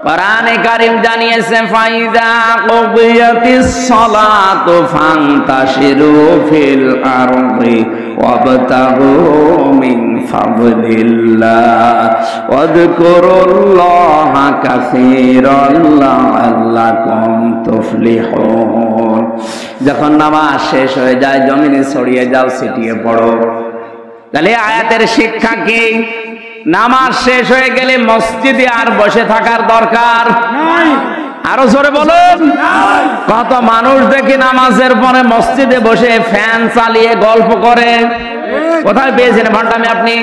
কোরআনে কারীম জানিয়েছে ফাইদা কুদিয়াতিস সালাতু ফান্তাশিরু ফিল আরদি ওয়াবতাগু মিন ফাদলিল্লাহ ওয়াযকুরুল্লাহা কাসীরান লাআল্লাকুম তুফলিহুন। যখন নামাজ শেষ হয়ে যায় জমিনে ছড়িয়ে যাও, ছিটিয়ে পড়ো। তাহলে আয়াতের শিক্ষা কি? নামাজ শেষ হয়ে গেলে মসজিদে আর বসে থাকার দরকার নাই। আরো জোরে বলুন। কত মানুষ দেখি নামাজের পরে মসজিদে বসে ফ্যান চালিয়ে গল্প করে। কোথায় পেয়েছেন ভান্ডামি আপনি?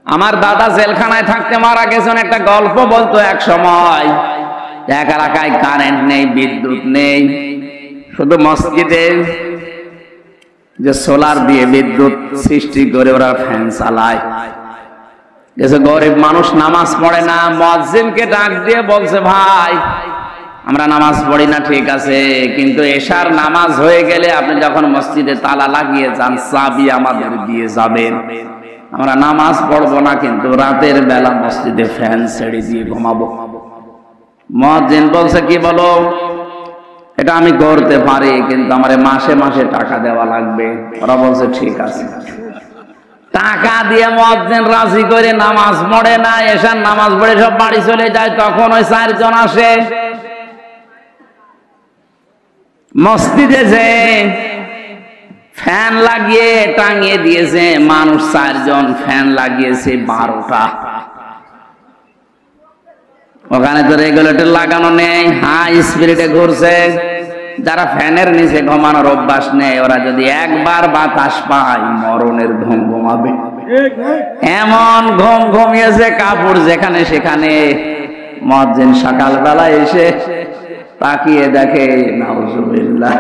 আমার দাদা জেলখানায় থাকতে মারা গেছেন, একটা গল্প বলতো এক সময়। এক এলাকায় কারেন্ট নেই, বিদ্যুৎ নেই, শুধু মসজিদে যে সোলার দিয়ে বিদ্যুৎ সৃষ্টি করে ওরা ফ্যান চালায়। কিছু গরিব মানুষ নামাজ পড়ে না, মুয়াজ্জিনকে ডাক দিয়ে বলছে, ভাই আমরা নামাজ পড়ি না ঠিক আছে, কিন্তু এশার নামাজ হয়ে গেলে আপনি যখন মসজিদে তালা লাগিয়ে যান চাবি আমাদের দিয়ে যাবেন। আমরা নামাজ পড়বো না, কিন্তু রাতের বেলা মসজিদে ফ্যান ছেড়ে দিয়ে ঘুমাবো। মুয়াজ্জিন বলছে, কি বলো? এটা আমি করতে পারি, কিন্তু আমার মাসে মাসে টাকা দেওয়া লাগবে। ওরা বলছে ঠিক আছে। টাকা দিয়ে মুয়াজ্জিন রাজি করে নামাজ পড়ে না, এশার নামাজ পড়ে সব বাড়ি চলে যায়। তখন ওই 4 জন আসে মসজিদে, যে ফ্যান লাগিয়ে টাঙিয়ে দিয়েছে মানুষ 4 জন, ফ্যান লাগিয়েছে 12টা। ওখানে তো রেগুলেটর লাগানো নেই, হাই স্পিডে ঘুরছে। যারা ফ্যানের নিচে ঘুমানোর অভ্যাস নেই, ওরা যদি একবার বাতাস পায় মরণের ঘুম ঘুমাবে। এমন ঘুম ঘুমিয়েছে, কাপড় যেখানে সেখানে। মুয়াজ্জিন সকালবেলা এসে তাকিয়ে দেখে, নাউজুবিল্লাহ,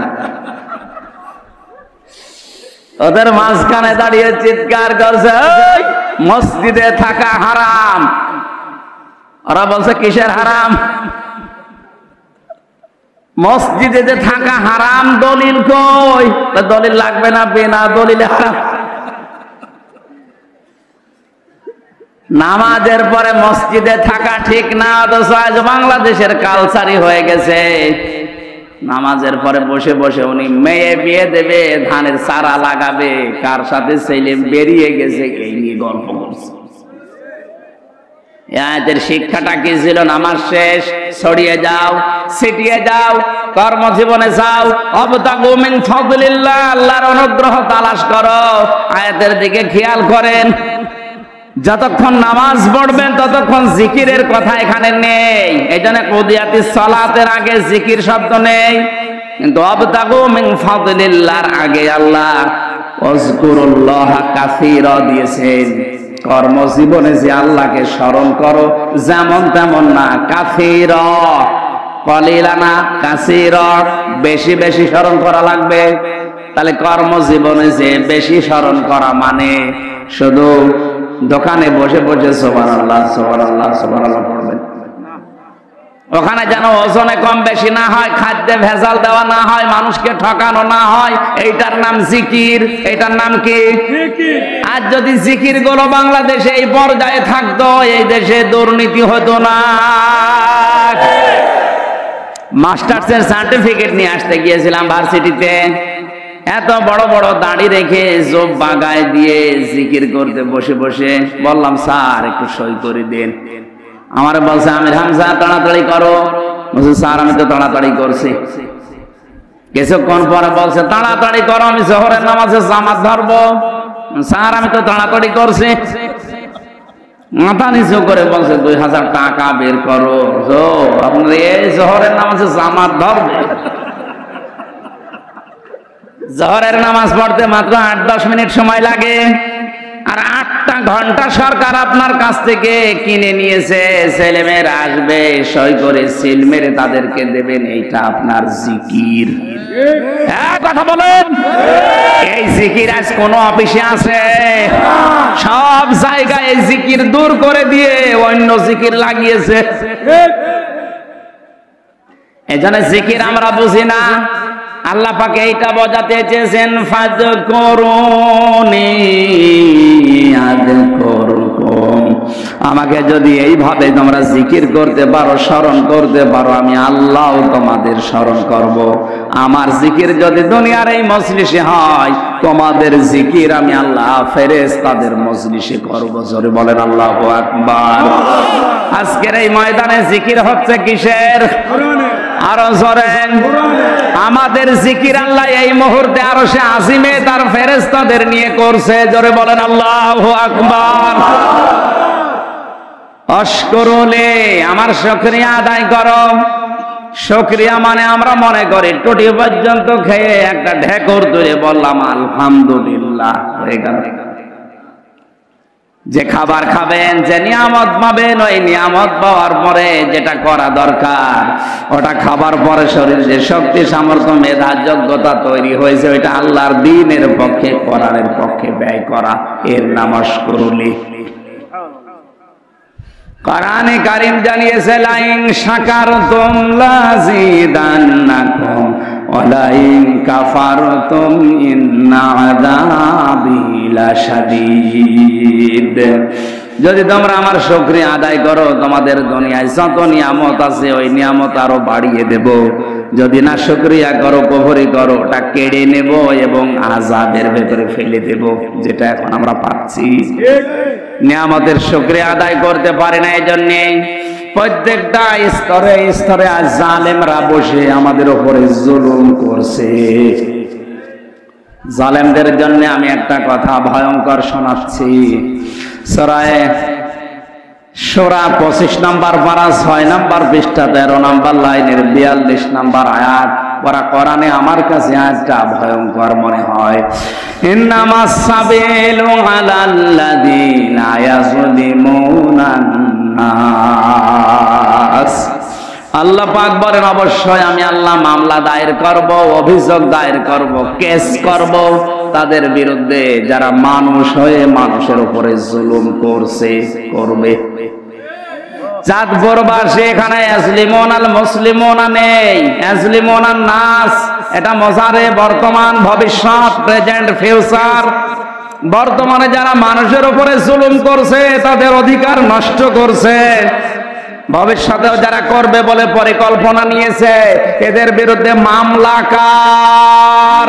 ওদের মাঝখানে দাঁড়িয়ে চিৎকার করছে, মসজিদে থাকা হারাম। ওরা বলছে, কিসের হারাম? মসজিদে যে থাকা হারাম, দলিল কই? দলিল লাগবে না, বিনা দলিলে হারাম। নামাজের পরে মসজিদে থাকা ঠিক না, অথচ আজ বাংলাদেশের কালচারই হয়ে গেছে। নামাজের পরে বসে বসে উনি মেয়ে বিয়ে দেবে, ধানের চারা লাগাবে, কার সাথে ছেলে বেরিয়ে গেছে এই নিয়ে গল্প করছে। আয়াতের শিক্ষাটা কি ছিল? নামাজ শেষ, ছড়িয়ে যাও, ছিটিয়ে যাও, কর্মজীবনে যাও, অবতাগু মিন ফাদলিল্লাহ, আল্লাহর অনুগ্রহ তালাশ করো। আয়াতের দিকে খেয়াল করেন, যতক্ষণ নামাজ পড়বেন ততক্ষণ জিকিরের কথা এখানে নেই। এই জন্য কুদিয়াতিস সালাতের আগে জিকির শব্দ নেই, কিন্তু অবতাগু মিন ফাদলিল্লাহর আগে আল্লাহ ওয়াজকুরুল্লাহা কাসীরা দিয়েছেন। কর্মজীবনে যে আল্লাহকে স্মরণ করো, যেমন তেমন না, কাসীরা, কলিলা না, কাসীরা, বেশি বেশি স্মরণ করা লাগবে। তাহলে কর্মজীবনে যে বেশি স্মরণ করা মানে শুধু দোকানে বসে বসে সুবহানাল্লাহ সুবহানাল্লাহ সুবহানাল্লাহ পড়বেন। ওখানে যেন ওজনে কম বেশি না হয়, খাদ্যে ভেজাল দেওয়া না হয়, মানুষকে ঠকানো না হয়। এইটার নাম জিকির। এইটার নাম কি? জিকির। আর যদি জিকির গুলো বাংলাদেশে এই পর্যায়ে থাকতো, এই দেশে দুর্নীতি হতো না। মাস্টার্সের সার্টিফিকেট নিয়ে আসতে গিয়েছিলাম ভার্সিটিতে, এত বড় বড় দাড়ি রেখে জোব বাগায় দিয়ে জিকির করতে বসে বসে বললাম, স্যার একটু সই করে দেন। আমার বলছে, আমির হামজা তাড়াতাড়ি করো। বলছে, স্যার আমি তো তাড়াতাড়ি করছি। কিছুক্ষণ পরে বলছে, তাড়াতাড়ি করো, আমি জোহরের নামাজে জামাত ধরবো। স্যার আমি তো তাড়াতাড়ি করছি। মাথা নিচু করে বলছে, 2000 টাকা বের করো, আপনার এই জোহরের নামাজে জামাত ধরবে। জোহরের নামাজ পড়তে মাত্র 8-10 মিনিট সময় লাগে, আর 8টা ঘন্টা সরকার আপনার কাছ থেকে কিনে নিয়েছে। ছেলেমেয়েরা আসবে, সই করে সিল মেরে তাদেরকে দেবেন। এইটা আপনার জিকির। কথা বলেন, এই জিকির আজ কোন অফিসে আছে? সব জায়গায় এই জিকির দূর করে দিয়ে অন্য জিকির লাগিয়েছে। এজন্য জিকির আমরা বুঝি না। আল্লাহ পাক এইটা বোঝাতে চেয়েছেন, ফাযকুরুনি আযকুরকুম আমাকে যদি এইভাবে তোমরা জিকির করতে পারো, স্মরণ করতে পারো, আমি আল্লাহ তোমাদের স্মরণ করব। আমার জিকির যদি দুনিয়ার এই মজলিসে হয়, তোমাদের জিকির আমি আল্লাহ ফেরেশতাদের মজলিসে করব। জোরে বলেন আল্লাহু আকবার। আজকের এই ময়দানে জিকির হচ্ছে কিসের? আরো জোরে। আমাদের জিকির আল্লাহ এই মুহূর্তে আরশে আজিমে তার ফেরেশতাদের নিয়ে করছে। জোরে বলেন আল্লাহু আকবার। অশকুরুলি, আমার শুকরিয়া আদায় করো। শুকরিয়া মানে আমরা মনে করি টুটি পর্যন্ত খেয়ে একটা ঢেকুর তুলে বললাম আলহামদুলিল্লাহ, হয়ে গেল। যে খাবার খাবেন, যে নিয়ামত পাবেন, ওই নিয়ামত পাওয়ার পরে যেটা করা দরকার, ওটা খাবার পরে শরীর যে শক্তি, সামর্থ্য, মেধা, যোগ্যতা তৈরি হয়েছে, ওইটা আল্লাহর দ্বীনের পক্ষে, কোরআনের পক্ষে ব্যয় করা, এর নাম আশকুরুলি। কোরআনে কারীম জানিয়েছে, লাইন শাকারতুম লাযিদান্নাকুম ওয়া লাইন কাফারতুম ইন্না আযাবি লাশাদীদ। যদি তোমরা আমার শুকরিয়া আদায় করো, তোমাদের দুনিয়ায় যত নিয়ামত আছে ওই নিয়ামত আরো বাড়িয়ে দেব। যদি না শুকরিয়া করো, কুফরি করো, ওটা কেড়ে নেব এবং আযাবের ভেতরে ফেলে দেব, যেটা এখন আমরা পাচ্ছি। নিয়ামতের শুকরিয়া আদায় করতে পারে না, এজন্য প্রত্যেকটা স্তরে স্তরে আজ জালেমরা বসে আমাদের উপরে জুলুম করছে। জালেমদের জন্য আমি একটা কথা ভয়ঙ্কর শোনাচ্ছি। সূরা শূরা 25 নম্বর পারা 6 নম্বর পৃষ্ঠা 13 নম্বর লাইনের 42 নম্বর আয়াত। ওরা কোরআনে আমার কাছে আয়াতটা ভয়ঙ্কর মনে হয়। ইন্নামাস সাবিলু আলাল্লাযিনা ইয়াযলিমুনান নাস। আল্লাহ পাক বলেন, অবশ্যই আমি আল্লাহ মামলা দায়ের করব, অভিযোগ দায়ের করব, কেস করব তাদের বিরুদ্ধে যারা মানুষ হয়ে মানুষের উপরে জুলুম করছে, করবে। চাঁদপুরবাসী এখানে ইয়াজলিমুনাল মুসলিমুনা নেই, ইয়াজলিমুনান নাস। এটা মজারে বর্তমান, ভবিষ্যৎ, প্রেজেন্ট, ফিউচার। বর্তমানে যারা মানুষের উপরে জুলুম করছে, তাদের অধিকার নষ্ট করছে, ভবিষ্যতেও যারা করবে বলে পরিকল্পনা নিয়েছে, এদের বিরুদ্ধে মামলা কার?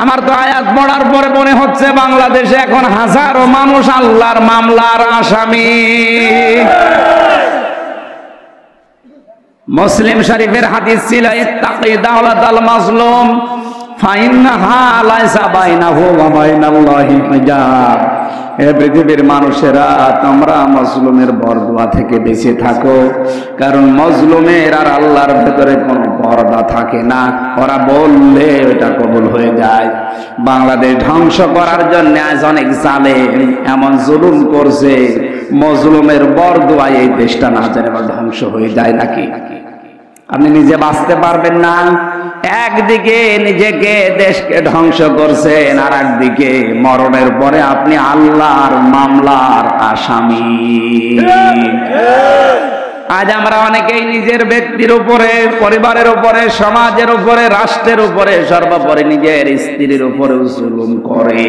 আমার তো আয়াত পড়ার পরে মনে হচ্ছে বাংলাদেশে এখন হাজারো মানুষ আল্লাহর মামলার আসামি। মুসলিম শরীফের হাদিস ছিল, ইত্তাকি দাওলাতাল মাজলুম ফাইন্নাহা লাইসা বাইনাহু ওয়া বাইনাল্লাহি হিজাব। হে পৃথিবীর মানুষেরা, তোমরা মজলুমের বরদোয়া থেকে বেঁচে থাকো, কারণ মজলুমের আর আল্লাহর ভেতরে কোনো পর্দা থাকে না। ওরা বললে ওটা কবুল হয়ে যায়। বাংলাদেশ ধ্বংস করার জন্য আজ অনেক জালেম এমন জুলুম করছে, মজলুমের বরদোয়ায় এই দেশটা না জানে ধ্বংস হয়ে যায় নাকি? আপনি নিজে বাঁচতে পারবেন না। একদিকে নিজেকে, দেশকে ধ্বংস করছেন, আর একদিকে মরণের পরে আপনি আল্লাহর মামলার আসামি। আজ আমরা অনেকেই নিজের ব্যক্তির উপরে, পরিবারের উপরে, সমাজের উপরে, রাষ্ট্রের উপরে, সর্বোপরি নিজের স্ত্রীর উপরে জুলুম করে।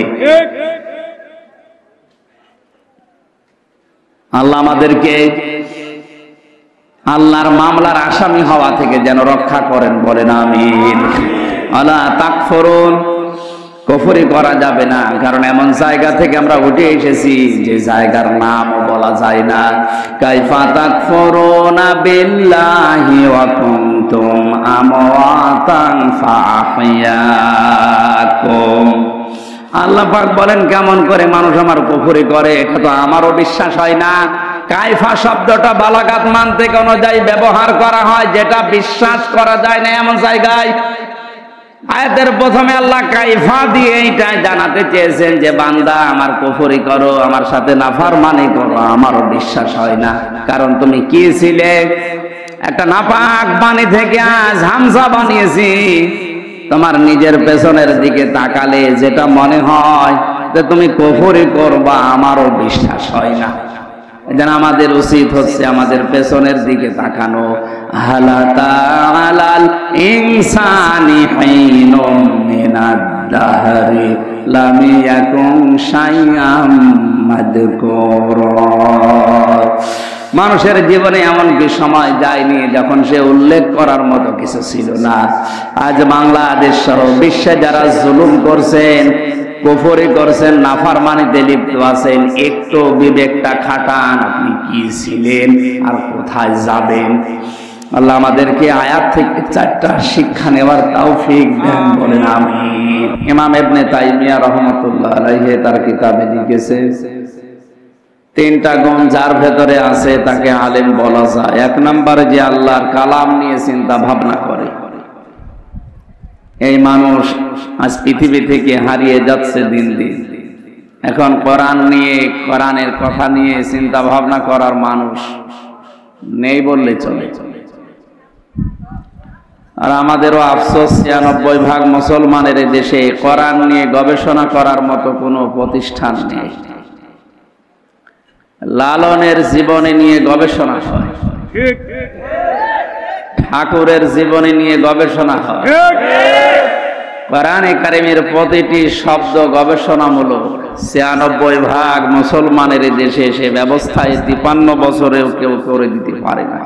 আল্লাহ আমাদেরকে আল্লাহর মামলার আসামি হওয়া থেকে যেন রক্ষা করেন, বলেন আমিন। আলা তাকফুরুন, কুফরি করা যাবে না, কারণ এমন জায়গা থেকে আমরা উঠে এসেছি যে জায়গার নামও বলা যায় না। কাইফা তাকফুরুনা বিল্লাহি ওয়া কুনতুম আমওয়াতান ফাআহইয়াকুম। আল্লাহ পাক বলেন, কেমন করে মানুষ আমার কুফরি করে, এটা তো আমারও বিশ্বাস হয় না। কাইফা শব্দটা বালাগাত মানতিক অনুযায়ী ব্যবহার করা হয়, যেটা বিশ্বাস করা যায় না এমন জায়গায়। আয়াতের প্রথমে আল্লাহ কাইফা দিয়ে এইটা জানাতে চেয়েছেন যে বান্দা আমার কুফরি করো, আমার সাথে নাফরমানি করো, আমারও বিশ্বাস হয় না। কারণ তুমি কি ছিলে? একটা নাপাক পানি থেকে আজ হামজা বানিয়েছি। তোমার নিজের পেছনের দিকে তাকালে যেটা মনে হয় যে তুমি কুফরি করবা, আমারও বিশ্বাস হয় না। যেন আমাদের উচিত হচ্ছে আমাদের পেছনের দিকে তাকানো। হালাতা আলাল ইনসানি হিনুম মিনাদ দাহরি লাম ইয়াকুন শাইআম মাযকুরা। মানুষের জীবনে এমন কি সময় যায়নি যখন সে উল্লেখ করার মতো কিছু ছিল না। আজ বাংলাদেশ সহ বিশ্বে যারা জুলুম করছেন, কুফরি করছেন, নাফরমানিতে লিপ্ত আছেন, একটু বিবেকটা খাটান, আপনি কি ছিলেন আর কোথায় যাবেন। আল্লাহ আমাদেরকে আয়াত থেকে 4টা শিক্ষা নেওয়ার তৌফিক দেন, বলেন আমিন। ইমাম ইবনে তাইমিয়া রাহমাতুল্লাহ আলাইহি তার কিতাবে লিখেছে 3টা গুণ যার ভেতরে আছে তাকে আলেম বলা যায়। 1 নম্বরে যে আল্লাহর কালাম নিয়ে চিন্তা ভাবনা করে, এই মানুষ আজ পৃথিবী থেকে হারিয়ে যাচ্ছে দিন দিন। এখন কোরআন নিয়ে, কোরআনের কথা নিয়ে চিন্তা ভাবনা করার মানুষ নেই বললে চলে। আর আমাদেরও আফসোস 96% মুসলমানের দেশে কোরআন নিয়ে গবেষণা করার মতো কোনো প্রতিষ্ঠান নেই। লালনের জীবনী নিয়ে গবেষণা হয়, ঠাকুরের জীবনী নিয়ে গবেষণা হয়, কোরআনে কারিমের প্রতিটি শব্দ গবেষণামূলক। 96% মুসলমানের দেশে সে ব্যবস্থায় 53 বছরেও কেউ করে দিতে পারে না।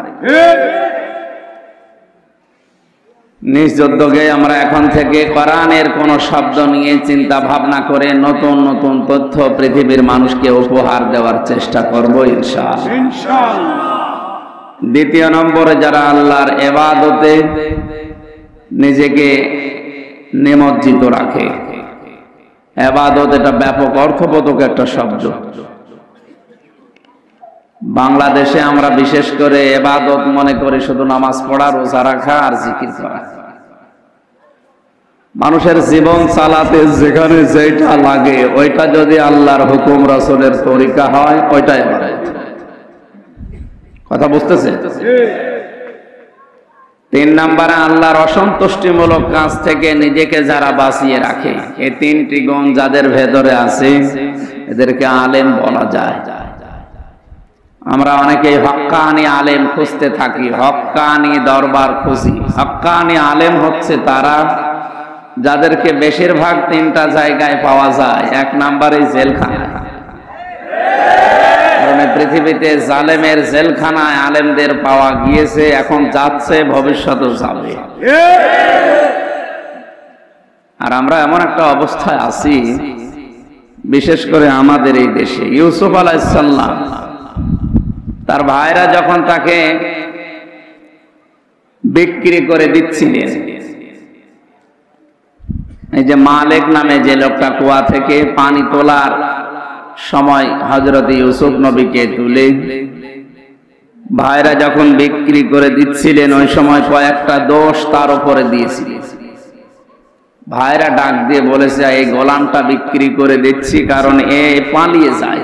নিজ উদ্যোগে আমরা এখন থেকে কোরআনের কোন শব্দ নিয়ে চিন্তা ভাবনা করে নতুন নতুন তথ্য পৃথিবীর মানুষকে উপহার দেওয়ার চেষ্টা করব ইনশাআল্লাহ। 2 নম্বরে যারা আল্লাহর ইবাদতে নিজেকে নিমজ্জিত রাখে। ইবাদত এটা ব্যাপক অর্থবোধক একটা শব্দ। বাংলাদেশে আমরা বিশেষ করে ইবাদত মনে করি শুধু নামাজ পড়া, রোজা রাখা আর জিকির করা। মানুষের জীবন চালাতে যেখানে যেটা লাগে ওইটা যদি আল্লাহর হুকুম রাসূলের তরিকা হয় ওইটাই ইবাদত। কথা বুঝতেছে? 3 নম্বরে আল্লাহর অসন্তুষ্টিমূলক কাজ থেকে নিজেকে যারা বাঁচিয়ে রাখে, এই 3টি গুণ যাদের ভেতরে আছে এদেরকে আলেম বলা যায়। আমরা অনেকেই হক্কানি আলেম খুঁজতে থাকি, হক্কানি দরবার খুঁজি। হক্কানি আলেম হচ্ছে তারা যাদেরকে বেশিরভাগ 3টা জায়গায় পাওয়া যায়। 1 নম্বরে জেলখানায়, কারণ পৃথিবীতে জালেমের জেলখানায় আলেমদের পাওয়া গিয়েছে, এখন যাচ্ছে, ভবিষ্যতেও যাবে। আর আমরা এমন একটা অবস্থায় আছি, বিশেষ করে আমাদের এই দেশে, ইউসুফ আলাইহিস সালাম তার ভাইরা যখন তাকে বিক্রি করে দিচ্ছিলেন, এই যে মালিক নামে যে লোকটা কুয়া থেকে পানি তোলার সময় হযরত ইউসুফ নবীকে তুলে ভাইরা যখন বিক্রি করে দিচ্ছিলেন, ওই সময় কয়েকটা দোষ তার উপরে দিয়েছিলেন। ভাইরা ডাক দিয়ে বলেছে, এই গোলামটা বিক্রি করে দিচ্ছি কারণ এ পালিয়ে যায়,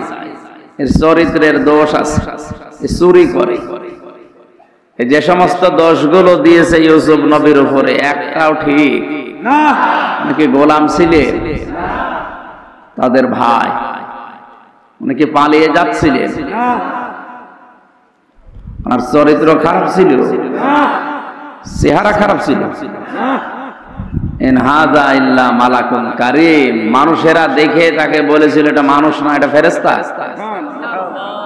এর চরিত্রের দোষ আছে, চুরি করে। যে সমস্ত দোষগুলো দিয়েছে ইউসুফ নবীর উপরে একটাও ঠিক না। নাকি গোলাম ছিলেন, তাদের ভাই নাকি পালিয়ে যাচ্ছিলেন, আর চরিত্র খারাপ ছিল, চেহারা খারাপ ছিল। ইন হাযা ইল্লা মালাকুন কারীম, মানুষেরা দেখে তাকে বলেছিল এটা মানুষ না, এটা ফেরেশতা।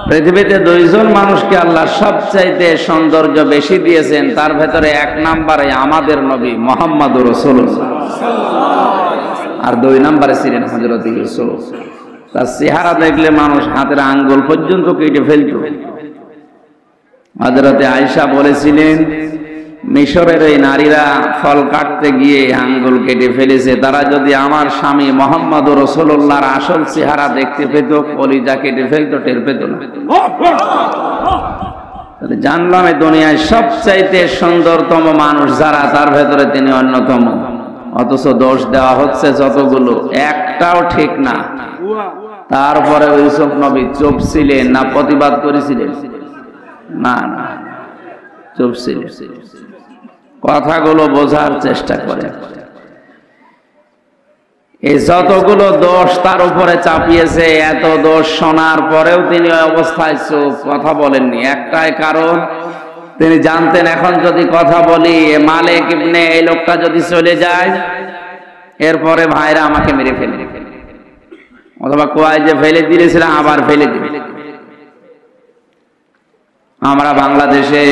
পৃথিবীতে 2 জন মানুষকে আল্লাহ সবচাইতে সৌন্দর্য বেশি দিয়েছেন, তার ভেতরে 1 নম্বরে আমাদের নবী মুহাম্মদুর রাসূলুল্লাহ, আর 2 নম্বরে ছিলেন হযরত ইউসুফ। তার চেহারা দেখলে মানুষ হাতের আঙ্গুল পর্যন্ত কেটে ফেলত। হযরত আয়েশা বলেছিলেন, মিশরের এই নারীরা ফল কাটতে গিয়ে আঙ্গুল কেটে ফেলেছে, তারা যদি আমার স্বামী মুহাম্মদুর রাসূলুল্লাহর আসল চেহারা দেখতে পেত, কলিজা কেটে ফেলত, টের পেত না। তাহলে জানলাম এই দুনিয়ায় সবচাইতে সুন্দরতম মানুষ যারা, তার ভেতরে তিনি অন্যতম। অথচ দোষ দেওয়া হচ্ছে যতগুলো, একটাও ঠিক না। তারপরে ইউসুফ নবী চুপ ছিলেন না প্রতিবাদ করেছিলেন? না না, চুপ ছিলেন। কথাগুলো বোঝার চেষ্টা করেন। এই যতগুলো দোষ তার উপরে চাপিয়েছে, এত দোষ শোনার পরেও তিনি ওই অবস্থায় চুপ, কথা বলেননি। একটাই কারণ, তিনি জানতেন এখন যদি কথা বলি, মালিক ইবনে এই লোকটা যদি চলে যায়, এরপরে ভাইরা আমাকে মেরে ফেলবে। অথবা কুয়ায় যে ফেলে দিয়েছিলাম আবার ফেলে দিবে। আমরা বাংলাদেশে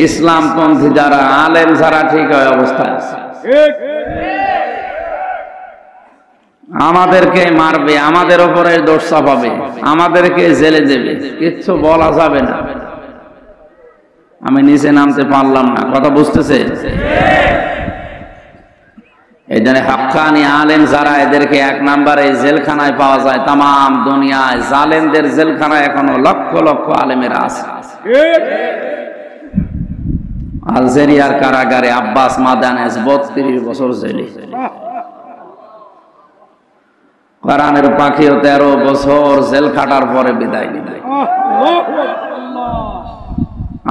ইসলামপন্থী যারা আলেম যারা ঠিক হয় অবস্থায় আছে, আমাদেরকে মারবে, আমাদের উপরে দোষ চাপাবে, আমাদেরকে জেলে দেবে, কিচ্ছু বলা যাবে না। আমি নিচে নামতে পারলাম না, কথা বুঝতেছে? এই জন্য হাক্কানি আলেম যারা, এদেরকে এক নম্বরে জেলখানায় পাওয়া যায়। তামাম দুনিয়ায় জালেমদের জেলখানায় এখনো লক্ষ লক্ষ আলেমেরা আছে। আলজেরিয়ার কারাগারে আব্বাস মাদানেস 32 বছর জেলে। কোরআনের পাখিও 13 বছর জেল খাটার পরে বিদায় নিবে।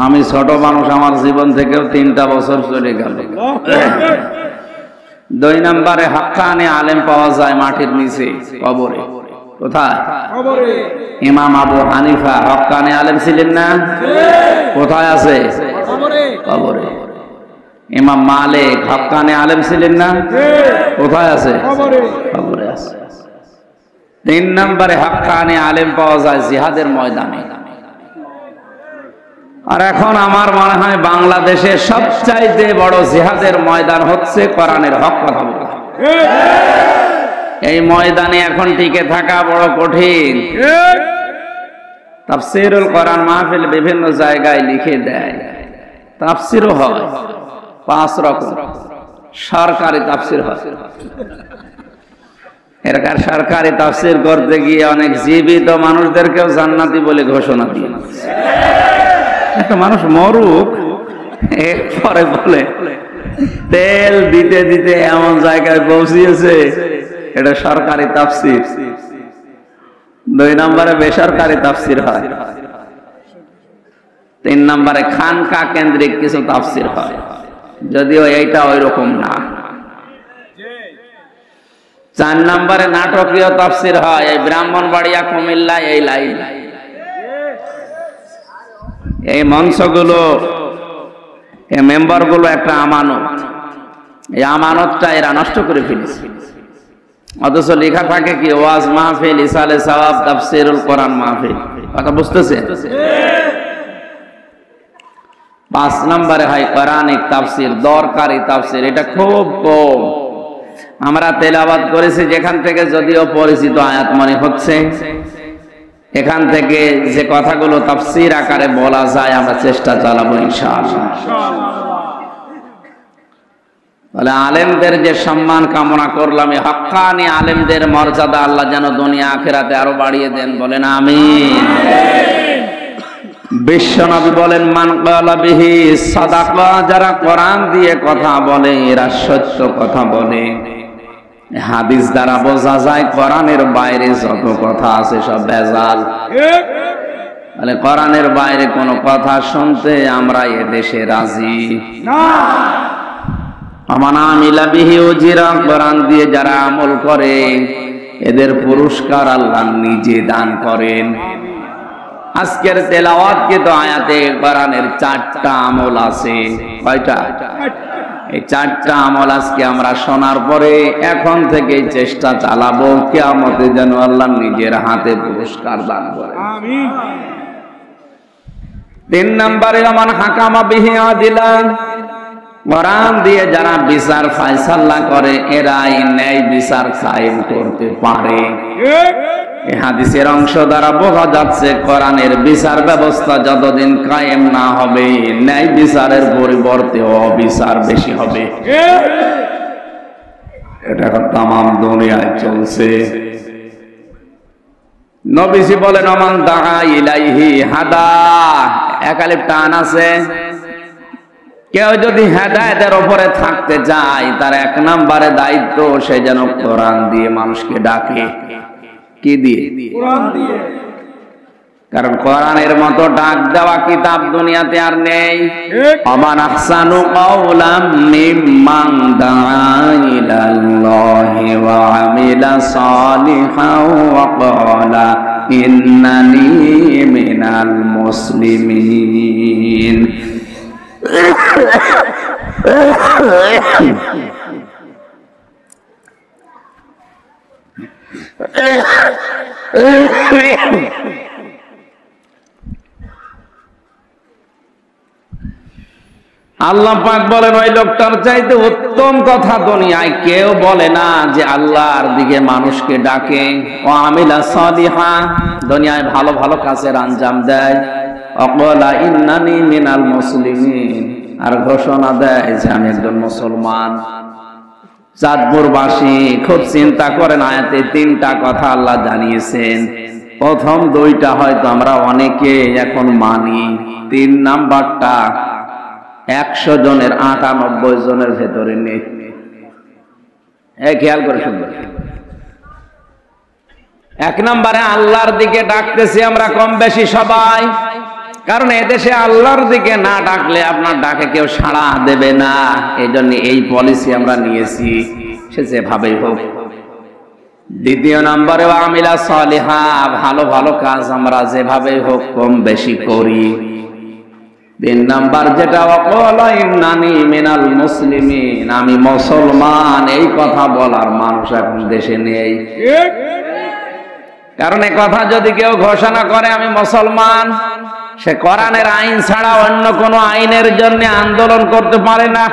আমি ছোট মানুষ, আমার জীবন থেকেও 3টা বছর চলে গেল। 2 নম্বরে হাক্কানি আলেম পাওয়া যায় মাটির নিচে, কবরে। কোথায়? কবরে। ইমাম আবু হানিফা হাক্কানি আলেম ছিলেন না? কোথায় আছে? কবরে। কবরে। ইমাম মালিক হাক্কানি আলেম ছিলেন না? কোথায় আছে? কবরে। কবরে আছে। 3 নম্বরে হাক্কানি আলেম পাওয়া যায় জিহাদের ময়দানে। আর এখন আমার মনে হয় বাংলাদেশে সবচাইতে বড় জিহাদের ময়দান হচ্ছে কোরআনের হক কথা বলা। এই ময়দানে এখন টিকে থাকা বড় কঠিন। তাফসীরুল কোরআন মাহফিল বিভিন্ন জায়গায় লিখে দেয়, তাফসীরও হয় 5 রকম। সরকারি তাফসীর হয়, এরকার সরকারি তাফসীর করতে গিয়ে অনেক জীবিত মানুষদেরকেও জান্নাতি বলে ঘোষণা দিয়ে, একটা মানুষ মরুক পরে বলে তেল দিতে দিতে এমন জায়গায় পৌঁছিয়েছে, এটা সরকারি তাফসীর। 2 নম্বরে বেসরকারি তাফসীর হয়। 3 নম্বরে খানকা কেন্দ্রিক কিছু তাফসীর হয়, যদিও এইটা ওই রকম না। 4 নম্বরে নাটকীয় তাফসীর হয়, এই ব্রাহ্মণবাড়িয়া, কুমিল্লা, এই লাইন। এই মঞ্চগুলো, এই মেম্বারগুলো একটা আমানত, এই আমানতটা এরা নষ্ট করে ফেলেছে। অথচ লেখা থাকে কি ওয়াজ মাহফিল, ইসালে সওয়াব, তাফসীরুল কোরআন মাহফিল। কথা বুঝতেছে? 5 নম্বরে হয় কোরআনিক তাফসীর, দরকারি তাফসীর। এটা খুব কম আমরা তেলাওয়াত করেছি, যেখান থেকে যদিও পরিচিত আয়াত মনে হচ্ছে, এখান থেকে যে কথাগুলো তাফসীর আকারে বলা যায় আমরা চেষ্টা চালাবো ইনশাআল্লাহ। তাহলে আলেমদের যে সম্মান কামনা করলাম, এই হাক্কানি আলেমদের মর্যাদা আল্লাহ যেন দুনিয়া আখিরাতে আরো বাড়িয়ে দেন, বলেন আমিন। বিশ্বনবী বলেন মান ক্বালা বিহি সাদাকা, যারা কোরআন দিয়ে কথা বলে এরা সত্য কথা বলে। হাদিস দ্বারা বোঝা যায় কোরআনের বাইরে যত কথা আছে সব ভেজাল। তাহলে কোরআনের বাইরে কোনো কথা শুনতে আমরা এ দেশে রাজি না। আমানা আমিলা বিহি উজিরা, কোরআন দিয়ে যারা আমল করে এদের পুরস্কার আল্লাহ নিজে দান করেন। আজকের তেলাওয়াতকৃত আয়াতে কোরআনের 4টা আমল আছে। কয়টা? এই 4টা আমল আজকে আমরা শোনার পরে এখন থেকে চেষ্টা চালাবো কিয়ামতে যেন আল্লাহ নিজের হাতে পুরস্কার দান করেন, আমিন। 3 নম্বরে মান হাকামা বিহি আদিলান, কোরআন দিয়ে যারা বিচার ফায়সালা করে এরাই ন্যায় বিচার কায়েম করতে পারে। এই হাদিসের অংশ দ্বারা বোঝা যাচ্ছে কোরআনের বিচার ব্যবস্থা যতদিন কায়েম না হবে ন্যায় বিচারের পরিবর্তে অবিচার বেশি হবে। এটা এখন তামাম দুনিয়ায় চলছে। নবীজি বলেন আমান দাআ ইলাইহি হাদা, একালিপ টান আছে। কেউ যদি হেদায়েতের উপরে থাকতে চায় তার 1 নম্বরে দায়িত্ব সে যেন কোরআন দিয়ে মানুষকে ডাকে। কি দিয়ে? কোরআন দিয়ে। কারণ কোরআনের মতো ডাক দেওয়া কিতাব দুনিয়াতে আর নেই। আমান আহসানু কাওলাম মিম্মান দাআ ইলাল্লাহি ওয়া আমিলা সালিহান ওয়া ক্বালা ইন্নানি মিনাল মুসলিমিন। আল্লাহ পাক বলেন ওই লোকটার চাইতে উত্তম কথা দুনিয়ায় কেউ বলে না যে আল্লাহর দিকে মানুষকে ডাকে ও আমিলা সালিহা, দুনিয়ায় ভালো ভালো কাজের আঞ্জাম দেয়, অকলা ইন্নানি মিনাল মুসলিমিন, আর ঘোষণা দেয় যে আমি একজন মুসলমান। চাঁদপুরবাসী খুব চিন্তা করেন, আয়াতে তিনটা কথা আল্লাহ জানিয়েছেন। প্রথম দুইটা হয়তো আমরা অনেকে এখন মানি, 3 নাম্বারটা 100 জনের 98 জনের ভেতরে নেই। খেয়াল করে শুনবেন। 1 নম্বরে আল্লাহর দিকে ডাকতেছি আমরা কম বেশি সবাই, কারণ এদেশে আল্লাহর দিকে না ডাকলে আপনার ডাকে কেউ সাড়া দেবে না। এই জন্য এই পলিসি আমরা নিয়েছি, সে যেভাবেই হোক। 2 নম্বরে আমিলা সালিহা, ভালো ভালো কাজ আমরা যেভাবেই হোক কম বেশি করি। 3 নাম্বার যেটা ওয়াকালা ইন্নানি মিনাল মুসলিমিন, আমি মুসলমান, এই কথা বলার মানুষ এখন দেশে নেই। কারণ এই কথা যদি কেউ ঘোষণা করে আমি মুসলমান, সে কোরআনের আইন ছাড়া অন্য কোন আইনের জন্য আন্দোলন করতে পারে না।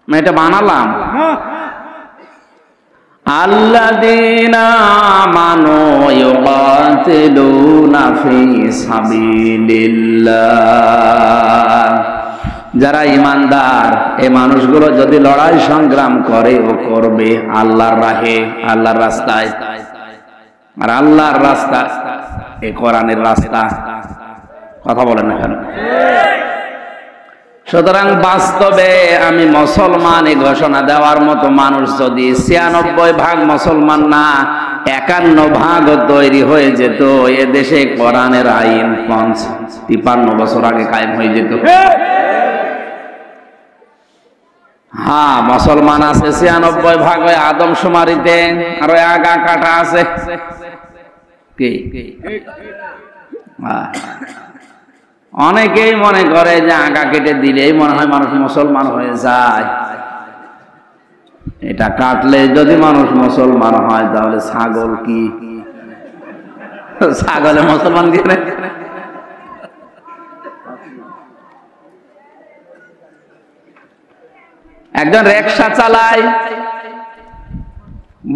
এটা বানালাম। আল্লাযীনা আমানু ইউকাতিলুনা ফি সাবিলিল্লাহ, যারা ঈমানদার এই মানুষগুলো যদি লড়াই সংগ্রাম করে ও করবে আল্লাহর রাহে, আল্লাহর রাস্তায়। আর আল্লাহর রাস্তা এই কোরআনের রাস্তা। কথা বলেন না কেন? সুতরাং বাস্তবে আমি মুসলমান এই ঘোষণা দেওয়ার মতো মানুষ যদি 96% মুসলমান না 51% তৈরি হয়ে যেত, এ দেশে কোরআনের আইন 53 বছর আগে কায়েম হয়ে যেত। হ্যাঁ, মুসলমান আছে 96% ওই আদমশুমারিতে, আর ওই আগা কাটা আছে কি? অনেকেই মনে করে যে আগা কেটে দিলেই মনে হয় মানুষ মুসলমান হয়ে যায়। এটা কাটলে যদি মানুষ মুসলমান হয় তাহলে ছাগল কি? ছাগলে মুসলমান কি? একজন রিকশা চালায়,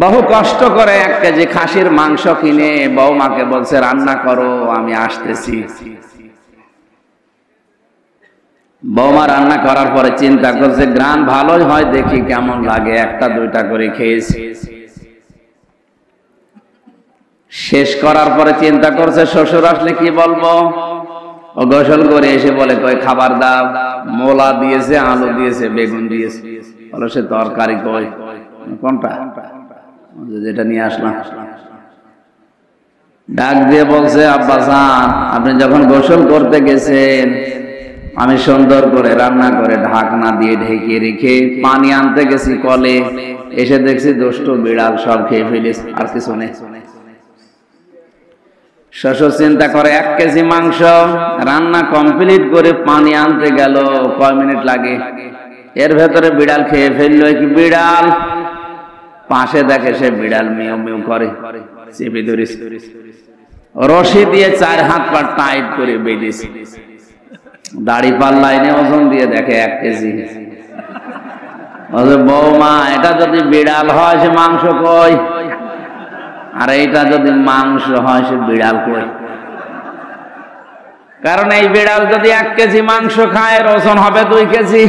বহু কষ্ট করে 1 কেজি খাসির মাংস কিনে বৌমাকে বলছে রান্না করো, আমি আসতেছি। বৌমা রান্না করার পরে চিন্তা করছে গ্রান ভালোই হয়, দেখি কেমন লাগে, 1টা 2টা করে খেয়েছি। শেষ করার পরে চিন্তা করছে শ্বশুর আসলে কি বলবো। ও গোসল করে এসে বলে কই খাবার দাও, মোলা দিয়েছে, আলু দিয়েছে, বেগুন দিয়েছে। বলো সে তরকারি কই? কোনটা? যেটা নিয়ে আসলাম। ডাক দিয়ে বলছে আব্বাজান, আপনি যখন গোসল করতে গেছেন আমি সুন্দর করে রান্না করে ঢাকনা দিয়ে ঢেকে রেখে পানি আনতে গেছি কলে, এসে দেখছি দুষ্ট বিড়াল সব খেয়ে ফেলেছে, আর কিছু নেই। শ্বশুর চিন্তা করে 1 কেজি মাংস রান্না কমপ্লিট করে পানি আনতে গেল, কয় মিনিট লাগে, এর ভেতরে বিড়াল খেয়ে ফেললো। কি বিড়াল? পাশে দেখে সে বিড়াল মিউ মিউ করে, চেপে ধরেছে, রশি দিয়ে 4 হাত পা টাইট করে বেঁধেছে। দাড়ি পাল্লা এনে ওজন দিয়ে দেখে 1 কেজি। বৌমা, এটা যদি বিড়াল হয় সে মাংস কই? আর এইটা যদি মাংস হয় সে বিড়াল কই? কারণ এই বিড়াল যদি 1 কেজি মাংস খায় এর ওজন হবে 2 কেজি।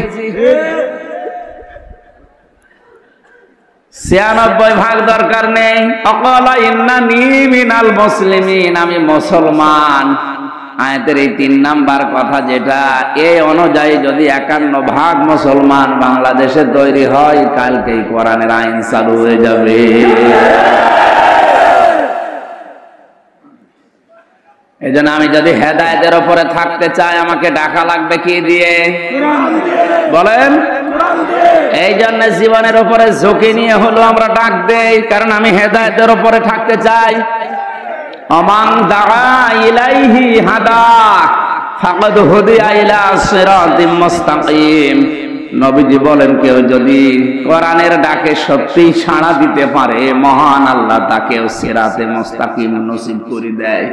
96% দরকার নেই। অকালা ইন্নানি মিনাল মুসলিমিন, আমি মুসলমান। আয়াতের এই 3 নাম্বার কথা যেটা, এই অনুযায়ী যদি 51% মুসলমান বাংলাদেশে তৈরি হয়, কালকেই কোরআনের আইন চালু হয়ে যাবে। এই জন্য আমি যদি হেদায়েতের উপরে থাকতে চাই আমাকে ডাকা লাগবে কি দিয়ে? বলেন। এই জন্য জীবনের উপরে ঝুঁকি নিয়ে হলো আমরা ডাক দেই, কারণ আমি হেদায়েতের উপরে থাকতে চাই। আমান দাআ ইলাইহি হাদা ফাকাদ হুদিয়া ইলা সিরাতিম মুস্তাকিম। নবীজি বলেন কেউ যদি কোরআনের ডাকে সত্যিই সাড়া দিতে পারে মহান আল্লাহ তাকেও সিরাতে মুস্তাকিম নসিব করে দেয়।